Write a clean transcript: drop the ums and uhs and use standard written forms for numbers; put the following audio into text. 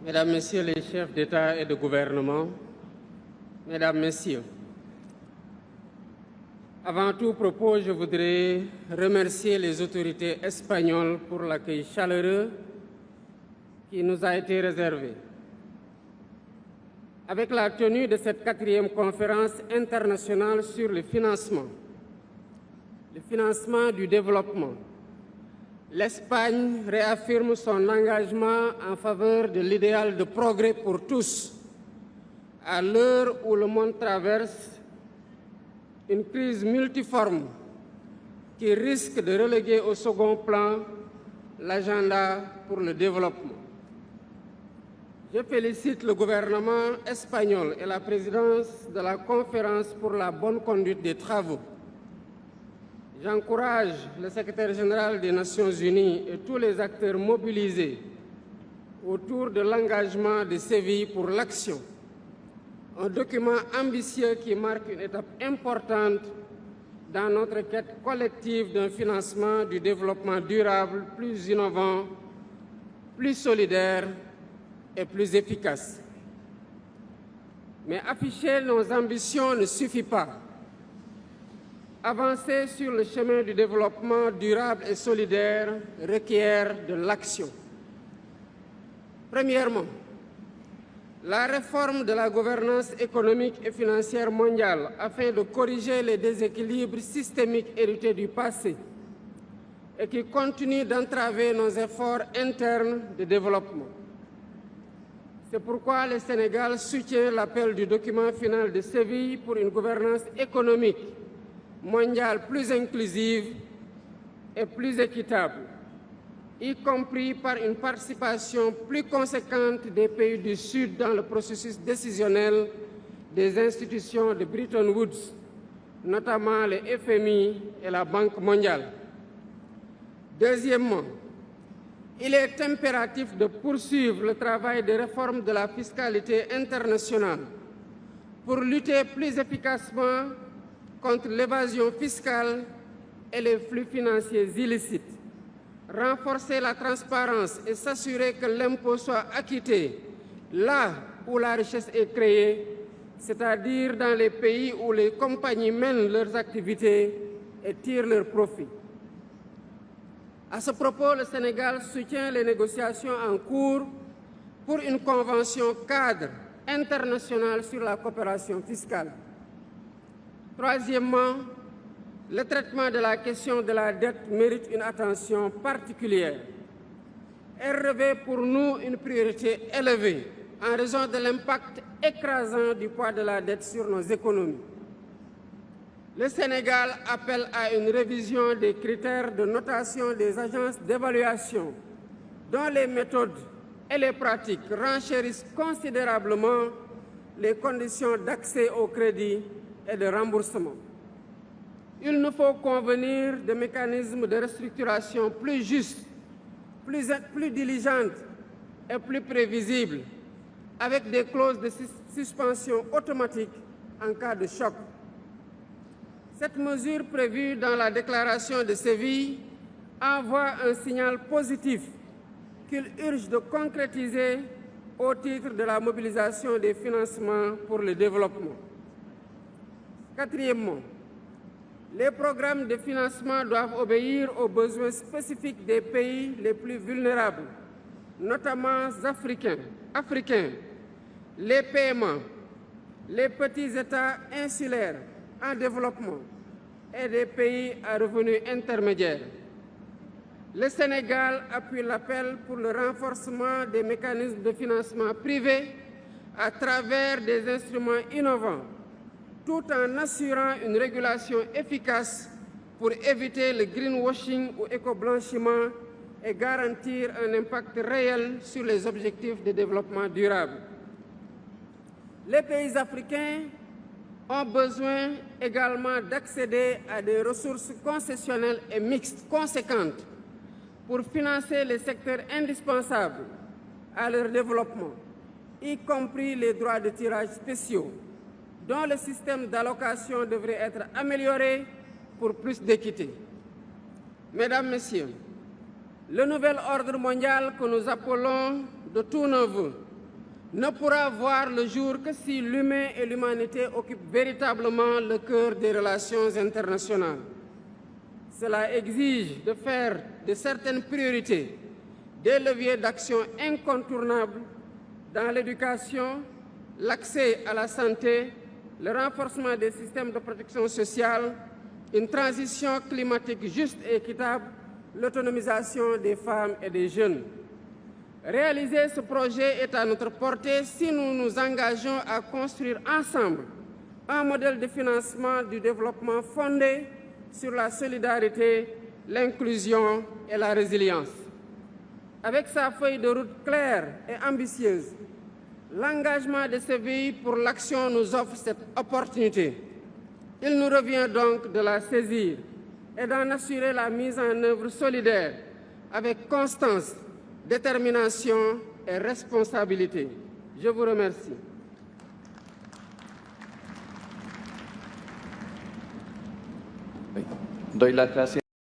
Mesdames, Messieurs les chefs d'État et de gouvernement, Mesdames, Messieurs, avant tout propos, je voudrais remercier les autorités espagnoles pour l'accueil chaleureux qui nous a été réservé. Avec la tenue de cette 4e conférence internationale sur le financement du développement, l'Espagne réaffirme son engagement en faveur de l'idéal de progrès pour tous, à l'heure où le monde traverse une crise multiforme qui risque de reléguer au second plan l'agenda pour le développement. Je félicite le gouvernement espagnol et la présidence de la conférence pour la bonne conduite des travaux. J'encourage le secrétaire général des Nations Unies et tous les acteurs mobilisés autour de l'engagement de Séville pour l'action, un document ambitieux qui marque une étape importante dans notre quête collective d'un financement du développement durable plus innovant, plus solidaire et plus efficace. Mais afficher nos ambitions ne suffit pas. Avancer sur le chemin du développement durable et solidaire requiert de l'action. Premièrement, la réforme de la gouvernance économique et financière mondiale afin de corriger les déséquilibres systémiques hérités du passé et qui continuent d'entraver nos efforts internes de développement. C'est pourquoi le Sénégal soutient l'appel du document final de Séville pour une gouvernance économique mondiale plus inclusive et plus équitable, y compris par une participation plus conséquente des pays du Sud dans le processus décisionnel des institutions de Bretton Woods, notamment le FMI et la Banque mondiale. Deuxièmement, il est impératif de poursuivre le travail de réforme de la fiscalité internationale pour lutter plus efficacement contre l'évasion fiscale et les flux financiers illicites, renforcer la transparence et s'assurer que l'impôt soit acquitté là où la richesse est créée, c'est-à-dire dans les pays où les compagnies mènent leurs activités et tirent leurs profits. À ce propos, le Sénégal soutient les négociations en cours pour une convention cadre internationale sur la coopération fiscale. Troisièmement, le traitement de la question de la dette mérite une attention particulière. Elle revêt pour nous une priorité élevée en raison de l'impact écrasant du poids de la dette sur nos économies. Le Sénégal appelle à une révision des critères de notation des agences d'évaluation, dont les méthodes et les pratiques renchérissent considérablement les conditions d'accès au crédit et de remboursement. Il nous faut convenir de mécanismes de restructuration plus justes, plus diligentes et plus prévisibles, avec des clauses de suspension automatique en cas de choc. Cette mesure prévue dans la déclaration de Séville envoie un signal positif qu'il urge de concrétiser au titre de la mobilisation des financements pour le développement. Quatrièmement, les programmes de financement doivent obéir aux besoins spécifiques des pays les plus vulnérables, notamment africains, les PMA, les petits États insulaires en développement et des pays à revenus intermédiaires. Le Sénégal appuie l'appel pour le renforcement des mécanismes de financement privés à travers des instruments innovants, tout en assurant une régulation efficace pour éviter le greenwashing ou éco-blanchiment et garantir un impact réel sur les objectifs de développement durable. Les pays africains ont besoin également d'accéder à des ressources concessionnelles et mixtes conséquentes pour financer les secteurs indispensables à leur développement, y compris les droits de tirage spéciaux, dont le système d'allocation devrait être amélioré pour plus d'équité. Mesdames, Messieurs, le nouvel ordre mondial que nous appelons de tous nos vœux ne pourra voir le jour que si l'humain et l'humanité occupent véritablement le cœur des relations internationales. Cela exige de faire de certaines priorités des leviers d'action incontournables dans l'éducation, l'accès à la santé, le renforcement des systèmes de protection sociale, une transition climatique juste et équitable, l'autonomisation des femmes et des jeunes. Réaliser ce projet est à notre portée si nous nous engageons à construire ensemble un modèle de financement du développement fondé sur la solidarité, l'inclusion et la résilience. Avec sa feuille de route claire et ambitieuse, l'engagement de CVI pour l'action nous offre cette opportunité. Il nous revient donc de la saisir et d'en assurer la mise en œuvre solidaire avec constance, détermination et responsabilité. Je vous remercie. Doy las gracias.